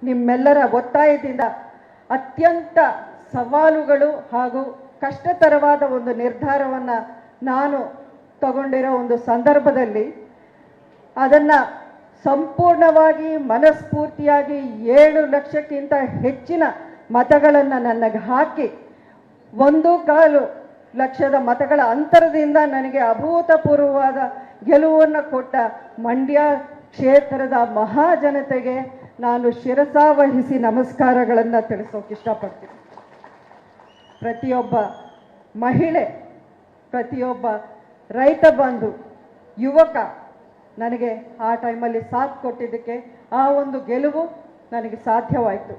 ನಿಮ್ಮೆಲ್ಲರ ಒತ್ತಾಯದಿಂದ ಅತ್ಯಂತ ಸವಾಲುಗಳು ಹಾಗೂ ಕಷ್ಟತರವಾದ ಒಂದು ನಿರ್ಧಾರವನ್ನು ನಾನು ತಗೊಂಡಿರೋ ಒಂದು ಸಂದರ್ಭದಲ್ಲಿ ಅದನ್ನು ಸಂಪೂರ್ಣವಾಗಿ ಮನಸ್ಫೂರ್ತಿಯಾಗಿ 7 ಲಕ್ಷಕ್ಕಿಂತ ಹೆಚ್ಚಿನ ಮತಗಳನ್ನು ನನಗೆ ಹಾಕಿ 1.25 ಲಕ್ಷದ ಮತಗಳ ಅಂತರದಿಂದ ನನಗೆ ಅಭೂತಪೂರ್ವವಾದ ಗೆಲುವನ್ನು ಕೊಟ್ಟ ಮಂಡ್ಯ ಕ್ಷೇತ್ರದ ಮಹಾಜನತೆಗೆ ನಾನು ಶಿರಸಾವಹಿಸಿ ನಮಸ್ಕಾರಗಳನ್ನು ತಿಳಿಸೋಕೆ ಇಷ್ಟಪಡ್ತೀನಿ. ಪ್ರತಿಯೊಬ್ಬ ಮಹಿಳೆ, ಪ್ರತಿಯೊಬ್ಬ ರೈತ ಬಂಧು, ಯುವಕ ನನಗೆ ಆ ಟೈಮಲ್ಲಿ ಸಾಥ್ ಕೊಟ್ಟಿದ್ದಕ್ಕೆ ಆ ಒಂದು ಗೆಲುವು ನನಗೆ ಸಾಧ್ಯವಾಯಿತು.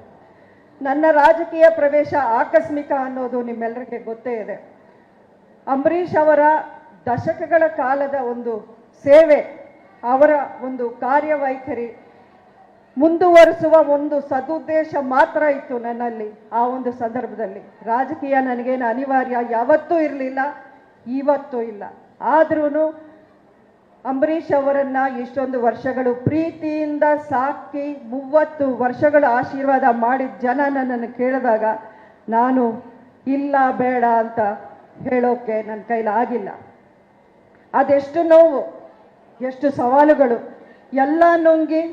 ನನ್ನ ರಾಜಕೀಯ ಪ್ರವೇಶ ಆಕಸ್ಮಿಕ ಅನ್ನೋದು ನಿಮ್ಮೆಲ್ಲರಿಗೆ ಗೊತ್ತೇ ಇದೆ. ಅಂಬರೀಷ್ ಅವರ ದಶಕಗಳ ಕಾಲದ ಒಂದು ಸೇವೆ, ಅವರ ಒಂದು ಕಾರ್ಯವೈಖರಿ ಮುಂದುವರಿಸುವ ಒಂದು ಸದುದ್ದೇಶ ಮಾತ್ರ ಇತ್ತು ನನ್ನಲ್ಲಿ. ಆ ಒಂದು ಸಂದರ್ಭದಲ್ಲಿ ರಾಜಕೀಯ ನನಗೇನು ಅನಿವಾರ್ಯ ಯಾವತ್ತೂ ಇರಲಿಲ್ಲ, ಇವತ್ತೂ ಇಲ್ಲ. ಆದ್ರೂ ಅಂಬರೀಷ್ ಅವರನ್ನ ಇಷ್ಟೊಂದು ವರ್ಷಗಳು ಪ್ರೀತಿಯಿಂದ ಸಾಕಿ 30 ವರ್ಷಗಳ ಆಶೀರ್ವಾದ ಮಾಡಿದ ಜನ ನನ್ನನ್ನು ಕೇಳಿದಾಗ ನಾನು ಇಲ್ಲ ಬೇಡ ಅಂತ ಹೇಳೋಕೆ ನನ್ನ ಕೈಲಾಗಿಲ್ಲ. ಅದೆಷ್ಟು ನೋವು, ಎಷ್ಟು ಸವಾಲುಗಳು ಎಲ್ಲ ನುಂಗಿ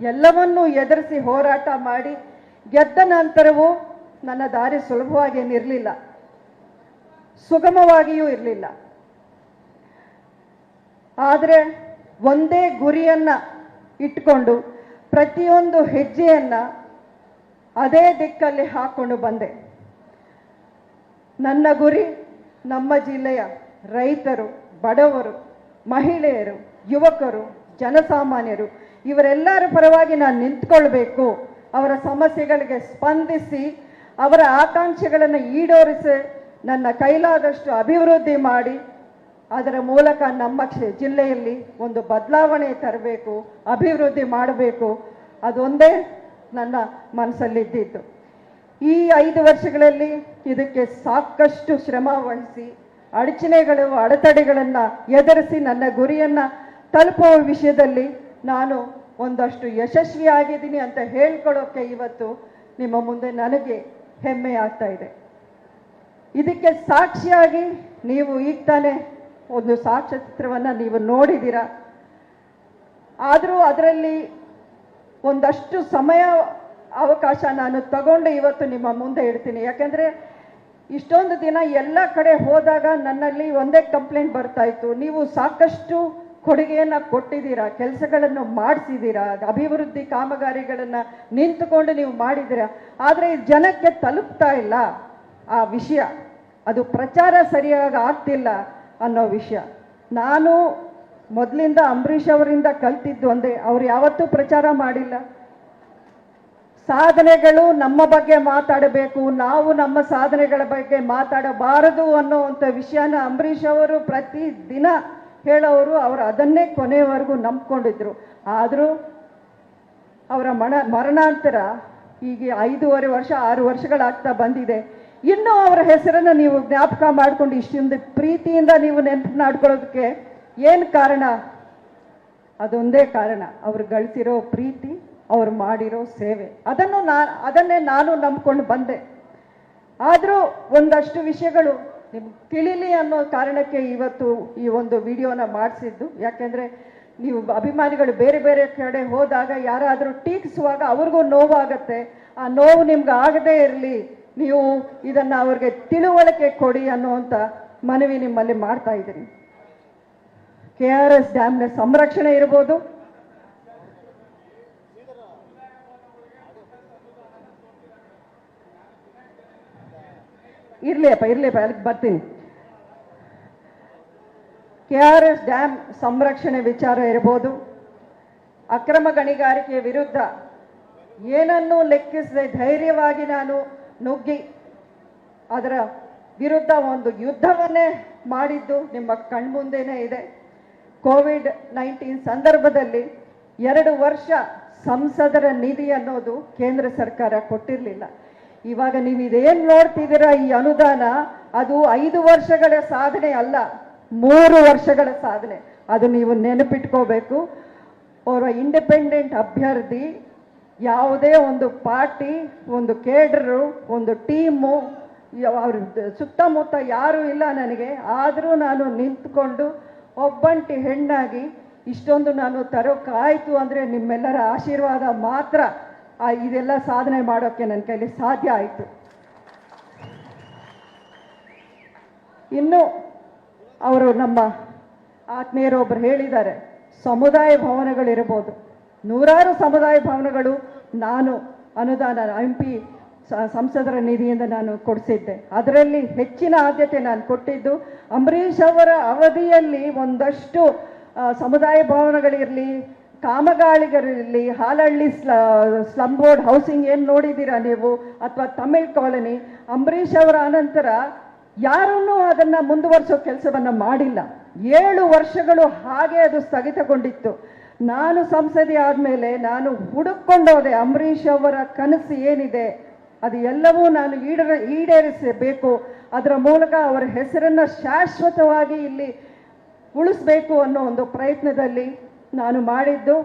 ಎಲ್ಲವನ್ನೂ ಎದುರಿಸಿ ಹೋರಾಟ ಮಾಡಿ ಗೆದ್ದ ನಂತರವೂ ನನ್ನ ದಾರಿ ಸುಲಭವಾಗೇನಿರಲಿಲ್ಲ, ಸುಗಮವಾಗಿಯೂ ಇರಲಿಲ್ಲ. ಆದರೆ ಒಂದೇ ಗುರಿಯನ್ನು ಇಟ್ಕೊಂಡು ಪ್ರತಿಯೊಂದು ಹೆಜ್ಜೆಯನ್ನು ಅದೇ ದಿಕ್ಕಲ್ಲಿ ಹಾಕ್ಕೊಂಡು ಬಂದೆ. ನನ್ನ ಗುರಿ ನಮ್ಮ ಜಿಲ್ಲೆಯ ರೈತರು, ಬಡವರು, ಮಹಿಳೆಯರು, ಯುವಕರು, ಜನಸಾಮಾನ್ಯರು ಇವರೆಲ್ಲರ ಪರವಾಗಿ ನಾನು ನಿಂತ್ಕೊಳ್ಬೇಕು. ಅವರ ಸಮಸ್ಯೆಗಳಿಗೆ ಸ್ಪಂದಿಸಿ ಅವರ ಆಕಾಂಕ್ಷೆಗಳನ್ನು ಈಡೇರಿಸಿ ನನ್ನ ಕೈಲಾದಷ್ಟು ಅಭಿವೃದ್ಧಿ ಮಾಡಿ ಅದರ ಮೂಲಕ ನಮ್ಮ ಜಿಲ್ಲೆಯಲ್ಲಿ ಒಂದು ಬದಲಾವಣೆ ತರಬೇಕು, ಅಭಿವೃದ್ಧಿ ಮಾಡಬೇಕು. ಅದೊಂದೇ ನನ್ನ ಮನಸ್ಸಲ್ಲಿದ್ದಿತ್ತು. ಈ 5 ವರ್ಷಗಳಲ್ಲಿ ಇದಕ್ಕೆ ಸಾಕಷ್ಟು ಶ್ರಮ ವಹಿಸಿ ಅಡಚಣೆಗಳು, ಅಡೆತಡೆಗಳನ್ನು ಎದುರಿಸಿ ನನ್ನ ಗುರಿಯನ್ನು ತಲುಪುವ ವಿಷಯದಲ್ಲಿ ನಾನು ಒಂದಷ್ಟು ಯಶಸ್ವಿಯಾಗಿದ್ದೀನಿ ಅಂತ ಹೇಳ್ಕೊಳ್ಳೋಕ್ಕೆ ಇವತ್ತು ನಿಮ್ಮ ಮುಂದೆ ನನಗೆ ಹೆಮ್ಮೆ ಆಗ್ತಾ ಇದೆ. ಇದಕ್ಕೆ ಸಾಕ್ಷಿಯಾಗಿ ನೀವು ಈಗ ತಾನೇ ಒಂದು ಸಾಕ್ಷ್ಯಚಿತ್ರವನ್ನು ನೀವು ನೋಡಿದ್ದೀರಾ. ಆದರೂ ಅದರಲ್ಲಿ ಒಂದಷ್ಟು ಸಮಯ ಅವಕಾಶ ನಾನು ತಗೊಂಡು ಇವತ್ತು ನಿಮ್ಮ ಮುಂದೆ ಇಡ್ತೀನಿ. ಯಾಕೆಂದರೆ ಇಷ್ಟೊಂದು ದಿನ ಎಲ್ಲ ಕಡೆ ಹೋದಾಗ ನನ್ನಲ್ಲಿ ಒಂದೇ ಕಂಪ್ಲೇಂಟ್ ಬರ್ತಾ ಇತ್ತು, ನೀವು ಸಾಕಷ್ಟು ಕೊಡುಗೆಯನ್ನು ಕೊಟ್ಟಿದ್ದೀರಾ, ಕೆಲಸಗಳನ್ನು ಮಾಡಿಸಿದ್ದೀರಾ, ಅಭಿವೃದ್ಧಿ ಕಾಮಗಾರಿಗಳನ್ನು ನಿಂತುಕೊಂಡು ನೀವು ಮಾಡಿದ್ದೀರಾ, ಆದರೆ ಜನಕ್ಕೆ ತಲುಪ್ತಾ ಇಲ್ಲ ಆ ವಿಷಯ, ಅದು ಪ್ರಚಾರ ಸರಿಯಾಗಿ ಆಗ್ತಿಲ್ಲ ಅನ್ನೋ ವಿಷಯ. ನಾನು ಮೊದಲಿಂದ ಅಂಬರೀಷ್ ಅವರಿಂದ ಕಲ್ತಿದ್ದು ಒಂದೇ, ಅವ್ರು ಯಾವತ್ತೂ ಪ್ರಚಾರ ಮಾಡಿಲ್ಲ. ಸಾಧನೆಗಳು ನಮ್ಮ ಬಗ್ಗೆ ಮಾತಾಡಬೇಕು, ನಾವು ನಮ್ಮ ಸಾಧನೆಗಳ ಬಗ್ಗೆ ಮಾತಾಡಬಾರದು ಅನ್ನೋವಂಥ ವಿಷಯನ ಅಂಬರೀಷ್ ಅವರು ಪ್ರತಿದಿನ ಹೇಳೋರು. ಅವರು ಅದನ್ನೇ ಕೊನೆಯವರೆಗೂ ನಂಬ್ಕೊಂಡಿದ್ರು. ಆದರೂ ಅವರ ಮರಣಾಂತರ ಈಗ 5.5 ವರ್ಷ 6 ವರ್ಷಗಳಾಗ್ತಾ ಬಂದಿದೆ. ಇನ್ನೂ ಅವರ ಹೆಸರನ್ನು ನೀವು ಜ್ಞಾಪಕ ಮಾಡಿಕೊಂಡು ಇಷ್ಟೊಂದು ಪ್ರೀತಿಯಿಂದ ನೀವು ನೆನಪು ಮಾಡ್ಕೊಳ್ಳೋದಕ್ಕೆ ಏನು ಕಾರಣ? ಅದೊಂದೇ ಕಾರಣ, ಅವ್ರು ಗಳಿಸಿರೋ ಪ್ರೀತಿ, ಅವ್ರು ಮಾಡಿರೋ ಸೇವೆ. ಅದನ್ನೇ ನಾನು ನಂಬ್ಕೊಂಡು ಬಂದೆ. ಆದರೂ ಒಂದಷ್ಟು ವಿಷಯಗಳು ನಿಮ್ಗೆ ತಿಳಿಲಿ ಅನ್ನೋ ಕಾರಣಕ್ಕೆ ಇವತ್ತು ಈ ಒಂದು ವಿಡಿಯೋನ ಮಾಡಿಸಿದ್ದು. ಯಾಕೆಂದರೆ ನೀವು ಅಭಿಮಾನಿಗಳು ಬೇರೆ ಬೇರೆ ಕಡೆ ಹೋದಾಗ ಯಾರಾದರೂ ಟೀಕಿಸುವಾಗ ಅವ್ರಿಗೂ ನೋವಾಗತ್ತೆ. ಆ ನೋವು ನಿಮ್ಗೆ ಆಗದೇ ಇರಲಿ, ನೀವು ಇದನ್ನು ಅವ್ರಿಗೆ ತಿಳುವಳಿಕೆ ಕೊಡಿ ಅನ್ನುವಂಥ ಮನವಿ ನಿಮ್ಮಲ್ಲಿ ಮಾಡ್ತಾ ಇದ್ದೀನಿ. KRS ಡ್ಯಾಮ್ನ ಸಂರಕ್ಷಣೆ ಇರ್ಬೋದು, ಇರ್ಲಿಯಪ್ಪ ಅಲ್ಲಿಗೆ ಬರ್ತೀನಿ. KRS ಡ್ಯಾಮ್ ಸಂರಕ್ಷಣೆ ವಿಚಾರ ಇರ್ಬೋದು, ಅಕ್ರಮ ಗಣಿಗಾರಿಕೆ ವಿರುದ್ಧ ಏನನ್ನೂ ಲೆಕ್ಕಿಸದೆ ಧೈರ್ಯವಾಗಿ ನಾನು ನುಗ್ಗಿ ಅದರ ವಿರುದ್ಧ ಒಂದು ಯುದ್ಧವನ್ನೇ ಮಾಡಿದ್ದು ನಿಮ್ಮ ಕಣ್ಮುಂದೆನೇ ಇದೆ. COVID-19 ಸಂದರ್ಭದಲ್ಲಿ 2 ವರ್ಷ ಸಂಸದರ ನಿಧಿ ಅನ್ನೋದು ಕೇಂದ್ರ ಸರ್ಕಾರ ಕೊಟ್ಟಿರಲಿಲ್ಲ. ಇವಾಗ ನೀವು ಇದೇನು ನೋಡ್ತಿದ್ದೀರಾ, ಈ ಅನುದಾನ ಅದು 5 ವರ್ಷಗಳ ಸಾಧನೆ ಅಲ್ಲ, 3 ವರ್ಷಗಳ ಸಾಧನೆ. ಅದು ನೀವು ನೆನಪಿಟ್ಕೋಬೇಕು. ಅವರ ಇಂಡಿಪೆಂಡೆಂಟ್ ಅಭ್ಯರ್ಥಿ ಯಾವುದೇ ಒಂದು ಪಾರ್ಟಿ, ಒಂದು ಕೇಡರು, ಒಂದು ಟೀಮು, ಅವ್ರ ಸುತ್ತಮುತ್ತ ಯಾರೂ ಇಲ್ಲ ನನಗೆ. ಆದರೂ ನಾನು ನಿಂತ್ಕೊಂಡು ಒಬ್ಬಂಟಿ ಹೆಣ್ಣಾಗಿ ಇಷ್ಟೊಂದು ನಾನು ತರೋಕ್ಕಾಯಿತು ಅಂದರೆ ನಿಮ್ಮೆಲ್ಲರ ಆಶೀರ್ವಾದ ಮಾತ್ರ. ಇದೆಲ್ಲ ಸಾಧನೆ ಮಾಡೋಕ್ಕೆ ನನ್ನ ಕೈಲಿ ಸಾಧ್ಯ ಆಯಿತು. ಇನ್ನು ಅವರು ನಮ್ಮ ಆತ್ಮೀಯರೊಬ್ಬರು ಹೇಳಿದ್ದಾರೆ, ಸಮುದಾಯ ಭವನಗಳಿರ್ಬೋದು, ನೂರಾರು ಸಮುದಾಯ ಭವನಗಳು ನಾನು ಅನುದಾನ MP ಸಂಸದರ ನಿಧಿಯಿಂದ ನಾನು ಕೊಡಿಸಿದ್ದೆ. ಅದರಲ್ಲಿ ಹೆಚ್ಚಿನ ಆದ್ಯತೆ ನಾನು ಕೊಟ್ಟಿದ್ದು ಅಂಬರೀಷ್ ಅವರ ಅವಧಿಯಲ್ಲಿ ಒಂದಷ್ಟು ಸಮುದಾಯ ಭವನಗಳಿರಲಿ, ಕಾಮಗಾರಿಗಳಿರಲಿ, ಹಾಲಹಳ್ಳಿ ಸ್ಲಮ್ ಬೋರ್ಡ್ ಹೌಸಿಂಗ್ ಏನು ನೋಡಿದ್ದೀರಾ ನೀವು, ಅಥವಾ ತಮಿಳ್ ಕಾಲನಿ, ಅಂಬರೀಷ್ ಅವರ ಅನಂತರ ಯಾರನ್ನೂ ಅದನ್ನು ಮುಂದುವರಿಸೋ ಕೆಲಸವನ್ನು ಮಾಡಿಲ್ಲ. 7 ವರ್ಷಗಳು ಹಾಗೆ ಅದು ಸ್ಥಗಿತಗೊಂಡಿತ್ತು. ನಾನು ಸಂಸದೆ ಆದಮೇಲೆ ನಾನು ಹುಡುಕೊಂಡೋದೆ ಅಂಬರೀಷ್ ಅವರ ಕನಸು ಏನಿದೆ ಅದು ಎಲ್ಲವೂ ನಾನು ಈಡೇರಿಸಬೇಕು, ಅದರ ಮೂಲಕ ಅವರ ಹೆಸರನ್ನು ಶಾಶ್ವತವಾಗಿ ಇಲ್ಲಿ ಉಳಿಸ್ಬೇಕು ಅನ್ನೋ ಒಂದು ಪ್ರಯತ್ನದಲ್ಲಿ ನಾನು ಮಾಡಿದ್ದು.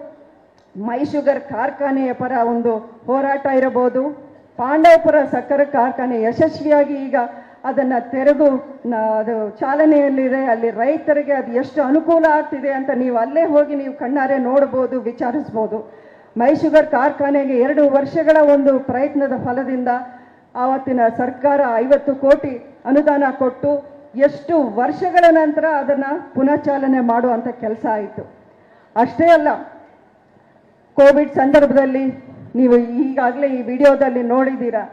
ಮೈ ಶುಗರ್ ಕಾರ್ಖಾನೆಯ ಪರ ಒಂದು ಹೋರಾಟ ಇರಬಹುದು, ಪಾಂಡವಪುರ ಸಕ್ಕರೆ ಕಾರ್ಖಾನೆ ಯಶಸ್ವಿಯಾಗಿ ಈಗ ಅದನ್ನು ತೆರೆದು ಅದು ಚಾಲನೆಯಲ್ಲಿದೆ. ಅಲ್ಲಿ ರೈತರಿಗೆ ಅದು ಎಷ್ಟು ಅನುಕೂಲ ಆಗ್ತಿದೆ ಅಂತ ನೀವು ಅಲ್ಲೇ ಹೋಗಿ ನೀವು ಕಣ್ಣಾರೆ ನೋಡ್ಬೋದು, ವಿಚಾರಿಸ್ಬೋದು. ಮೈ ಶುಗರ್ ಕಾರ್ಖಾನೆಗೆ 2 ವರ್ಷಗಳ ಒಂದು ಪ್ರಯತ್ನದ ಫಲದಿಂದ ಆವತ್ತಿನ ಸರ್ಕಾರ 50 ಕೋಟಿ ಅನುದಾನ ಕೊಟ್ಟು ಎಷ್ಟು ವರ್ಷಗಳ ನಂತರ ಅದನ್ನು ಪುನಃಚಾಲನೆ ಮಾಡುವಂಥ ಕೆಲಸ ಆಯಿತು. ಅಷ್ಟೇ ಅಲ್ಲ, ಕೋವಿಡ್ ಸಂದರ್ಭದಲ್ಲಿ ನೀವು ಈಗಾಗಲೇ ಈ ವಿಡಿಯೋದಲ್ಲಿ ನೋಡಿದ್ದೀರಾ.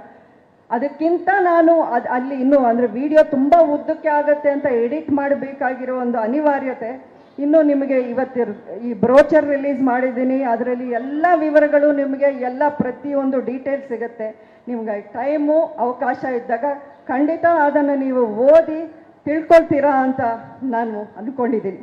ಅದಕ್ಕಿಂತ ನಾನು ಅಲ್ಲಿ ಇನ್ನೂ ಅಂದರೆ ವಿಡಿಯೋ ತುಂಬ ಉದ್ದಕ್ಕೆ ಆಗುತ್ತೆ ಅಂತ ಎಡಿಟ್ ಮಾಡಬೇಕಾಗಿರೋ ಒಂದು ಅನಿವಾರ್ಯತೆ. ಇನ್ನು ನಿಮಗೆ ಈ ಬ್ರೋಚರ್ ರಿಲೀಸ್ ಮಾಡಿದ್ದೀನಿ, ಅದರಲ್ಲಿ ಎಲ್ಲ ವಿವರಗಳು ನಿಮಗೆ ಎಲ್ಲ ಪ್ರತಿಯೊಂದು ಡೀಟೇಲ್ಸ್ ಸಿಗುತ್ತೆ. ನಿಮ್ಗೆ ಟೈಮು ಅವಕಾಶ ಇದ್ದಾಗ ಖಂಡಿತ ಅದನ್ನು ನೀವು ಓದಿ ತಿಳ್ಕೊಳ್ತೀರಾ ಅಂತ ನಾನು ಅಂದ್ಕೊಂಡಿದ್ದೀನಿ.